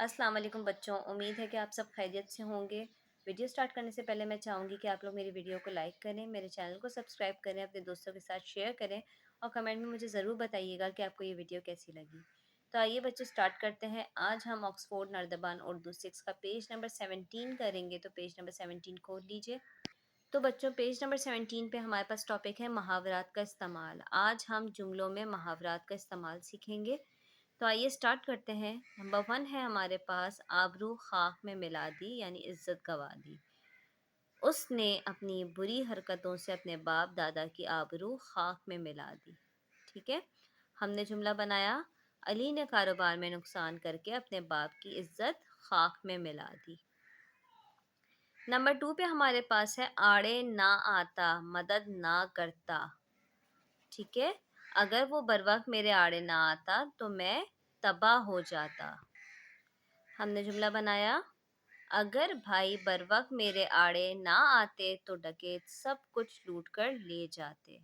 अस्सलाम वालेकुम बच्चों, उम्मीद है कि आप सब खैरियत से होंगे। वीडियो स्टार्ट करने से पहले मैं चाहूँगी कि आप लोग मेरी वीडियो को लाइक करें, मेरे चैनल को सब्सक्राइब करें, अपने दोस्तों के साथ शेयर करें और कमेंट में मुझे ज़रूर बताइएगा कि आपको ये वीडियो कैसी लगी। तो आइए बच्चों स्टार्ट करते हैं। आज हम ऑक्सफोर्ड नर्दबान उर्दू 6 का पेज नंबर 17 करेंगे, तो पेज नंबर 17 खोल लीजिए। तो बच्चों पेज नंबर 17 पे हमारे पास टॉपिक है मुहावरात का इस्तेमाल। आज हम जुमलों में मुहावरात का इस्तेमाल सीखेंगे। तो आइए स्टार्ट करते हैं। नंबर 1 है हमारे पास आबरू खाक में मिला दी, यानी इज्जत गवा दी। उसने अपनी बुरी हरकतों से अपने बाप दादा की आबरू खाक में मिला दी। ठीक है, हमने जुमला बनाया, अली ने कारोबार में नुकसान करके अपने बाप की इज्जत खाक में मिला दी। नंबर 2 पे हमारे पास है आड़े ना आता मदद ना करता। ठीक है, अगर वो बर वक्त मेरे आड़े ना आता तो मैं तबाह हो जाता। हमने जुमला बनाया, अगर भाई बर वक्त मेरे आड़े ना आते तो डकैत सब कुछ लूट कर ले जाते।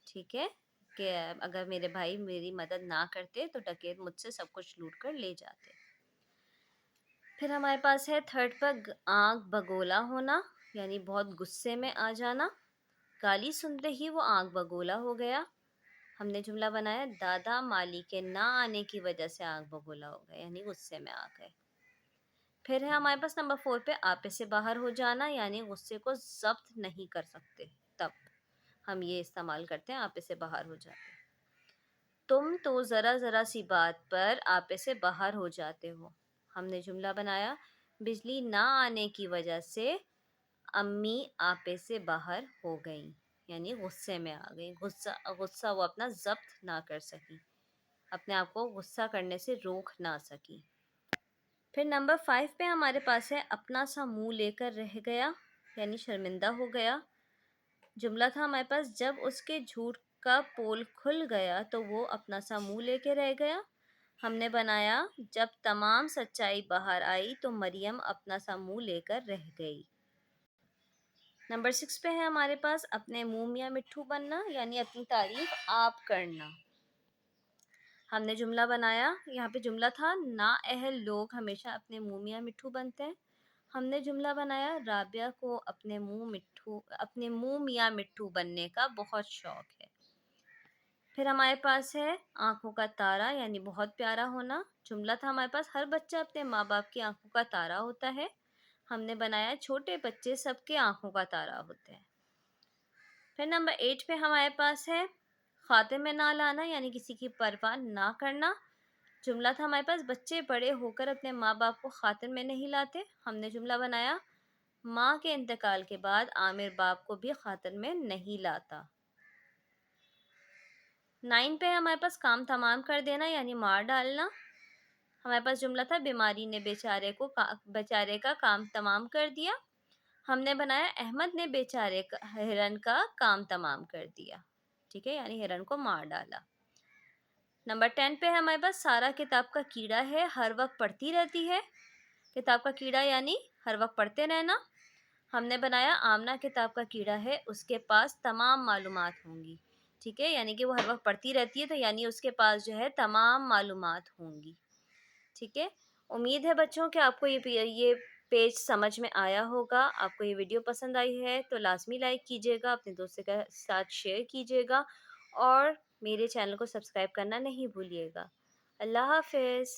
ठीक है, कि अगर मेरे भाई मेरी मदद ना करते तो डकैत मुझसे सब कुछ लूट कर ले जाते। फिर हमारे पास है थर्ड पर आँख बगोला होना, यानी बहुत गुस्से में आ जाना। गाली सुनते ही वो आँख बगोला हो गया। हमने जुमला बनाया, दादा माली के ना आने की वजह से आँख बगोला हो गया, यानी गुस्से में आ गए। फिर है हमारे पास नंबर 4 पे आपे से बाहर हो जाना, यानी गुस्से को जब्त नहीं कर सकते, तब हम ये इस्तेमाल करते हैं, आपे से बाहर हो जाते। तुम तो ज़रा ज़रा सी बात पर आपे से बाहर हो जाते हो। हमने जुमला बनाया, बिजली ना आने की वजह से अम्मी आपे से बाहर हो गई, यानी गुस्से में आ गई। गुस्सा गुस्सा वो अपना जब्त ना कर सकी, अपने आप को गुस्सा करने से रोक ना सकी। फिर नंबर 5 पे हमारे पास है अपना सा मुंह लेकर रह गया, यानी शर्मिंदा हो गया। जुमला था हमारे पास, जब उसके झूठ का पोल खुल गया तो वो अपना सा मुंह लेके रह गया। हमने बनाया, जब तमाम सच्चाई बाहर आई तो मरियम अपना सा मुंह लेकर रह गई। नंबर 6 पे है हमारे पास अपने मुंह मियाँ मिट्ठू बनना, यानी अपनी तारीफ आप करना। हमने जुमला बनाया, यहाँ पे जुमला था, नाअहल लोग हमेशा अपने मुंह मियाँ मिट्ठू बनते हैं। हमने जुमला बनाया, राबिया को अपने मुंह मियाँ मिट्ठू बनने का बहुत शौक है। फिर हमारे पास है आंखों का तारा, यानी बहुत प्यारा होना। जुमला था हमारे पास, हर बच्चा अपने माँ बाप की आंखों का तारा होता है। हमने बनाया, छोटे बच्चे सबके आंखों का तारा होते हैं। फिर नंबर 8 पे हमारे पास है खाते में ना लाना, यानी किसी की परवाह ना करना। जुमला था हमारे पास, बच्चे बड़े होकर अपने माँ बाप को खातिर में नहीं लाते। हमने जुमला बनाया, माँ के इंतकाल के बाद आमिर बाप को भी खातिर में नहीं लाता। 9 पे हमारे पास काम तमाम कर देना, यानी मार डालना। हमारे पास जुमला था, बीमारी ने बेचारे का काम तमाम कर दिया। हमने बनाया, अहमद ने बेचारे का हिरन का काम तमाम कर दिया। ठीक है, यानी हिरन को मार डाला। नंबर 10 पे है हमारे पास, सारा किताब का कीड़ा है, हर वक्त पढ़ती रहती है। किताब का कीड़ा यानी हर वक्त पढ़ते रहना। हमने बनाया, आमना किताब का कीड़ा है, उसके पास तमाम मालूमात होंगी। ठीक है, यानी कि वो हर वक्त पढ़ती रहती है, तो यानी उसके पास जो है तमाम मालूमात होंगी। ठीक है, उम्मीद है बच्चों कि आपको ये पेज समझ में आया होगा। आपको ये वीडियो पसंद आई है तो लाजमी लाइक कीजिएगा, अपने दोस्तों के साथ शेयर कीजिएगा और मेरे चैनल को सब्सक्राइब करना नहीं भूलिएगा। अल्लाह हाफिज़।